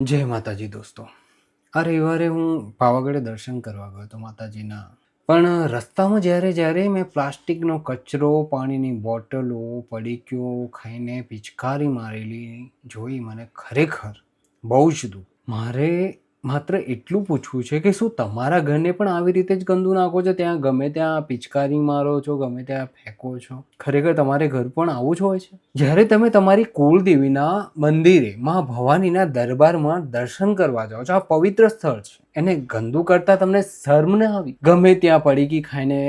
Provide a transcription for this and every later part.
જય માતાજી દોસ્તો. આ રવિવારે હું પાવાગઢે દર્શન કરવા ગયો હતો માતાજીના. પણ રસ્તામાં જ્યારે મેં પ્લાસ્ટિકનો કચરો, પાણીની બોટલો, પડીકીઓ ખાઈને પિચકારી મારેલી જોઈ, મને ખરેખર બહુ જ દુઃખ. મારે માત્ર એટલું પૂછવું છે કે શું તમારા ઘરને પણ આવી રીતે જ ગંદુ નાખો છો? ત્યાં ગમે ત્યાં પિચકારી મારો છો, ગમે ત્યાં ફેંકો છો? ખરેખર તમારે ઘર પણ આવું જ હોય છે? જ્યારે તમે તમારી કુળદેવીના મંદિરે, માં ભવાનીના દરબારમાં દર્શન કરવા જાઓ છો, આ પવિત્ર સ્થળ છે, એને ગંદુ કરતા તમને શરમ ન આવી? ગમે ત્યાં પડીકી ખાઈને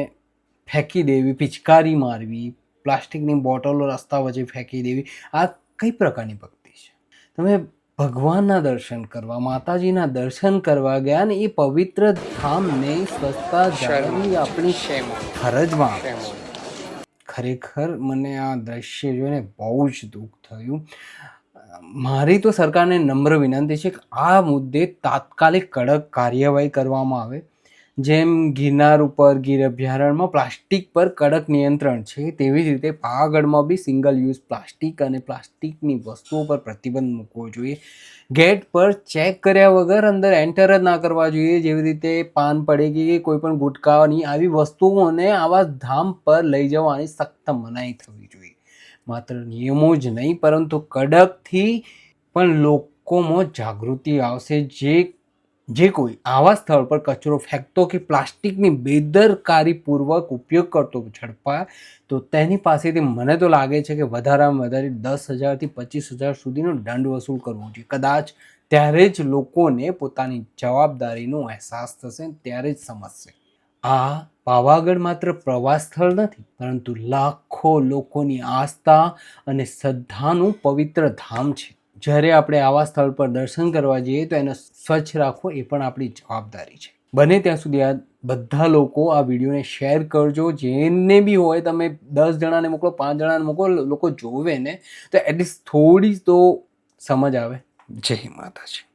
ફેંકી દેવી, પિચકારી મારવી, પ્લાસ્ટિકની બોટલો રસ્તા વચ્ચે ફેંકી દેવી, આ કઈ પ્રકારની ભક્તિ છે? તમે ભગવાનના દર્શન કરવા, માતાજીના દર્શન કરવા ગયા ને એ પવિત્ર ધામને સ્વચ્છતા જાળવવી આપણી ફરજમાં આવે છે. ખરેખર મને આ દ્રશ્ય જોઈને બહુ જ દુઃખ થયું. મારી તો સરકારને નમ્ર વિનંતી છે કે આ મુદ્દે તાત્કાલિક કડક કાર્યવાહી કરવામાં આવે. જેમ ગિરનાર ઉપર, ગીર અભયારણ્યમાં પ્લાસ્ટિક પર કડક નિયંત્રણ છે, તેવી જ રીતે પાવાગઢમાં બી સિંગલ યુઝ પ્લાસ્ટિક અને પ્લાસ્ટિકની વસ્તુઓ પર પ્રતિબંધ મૂકવો જોઈએ. ગેટ પર ચેક કર્યા વગર અંદર એન્ટર જ ના કરવા જોઈએ. જેવી રીતે પાન પડીકી કે કોઈ પણ ગુટકાની આવી વસ્તુઓને આવા ધામ પર લઈ જવાની સખ્ત મનાઈ થવી જોઈએ. માત્ર નિયમો જ નહીં પરંતુ કડકથી પણ લોકોમાં જાગૃતિ આવશે. જે કોઈ આવા સ્થળ પર કચરો ફેંકતો કે પ્લાસ્ટિકની બેદરકારીપૂર્વક ઉપયોગ કરતો ઝડપાય તો તેની પાસેથી મને તો લાગે છે કે વધારામાં વધારે 10,000 થી 25,000 સુધીનો દંડ વસૂલ કરવો જોઈએ. કદાચ ત્યારે જ લોકોને પોતાની જવાબદારીનો અહેસાસ થશે, ત્યારે જ સમજશે. આ પાવાગઢ માત્ર પ્રવાસ સ્થળ નથી, પરંતુ લાખો લોકોની આસ્થા અને શ્રદ્ધાનું પવિત્ર ધામ છે. જ્યારે આપણે આવા સ્થળ પર દર્શન કરવા જઈએ તો એને સ્વચ્છ રાખવો એ પણ આપણી જવાબદારી છે. બને ત્યાં સુધી આ બધા લોકો આ વિડીયોને શેર કરજો. જેને બી હોય, તમે 10 જણાને મોકલો, 5 જણાને મોકલો, લોકો જોવે ને તો એટલીસ્ટ થોડી તો સમજ આવે. જય માતાજી.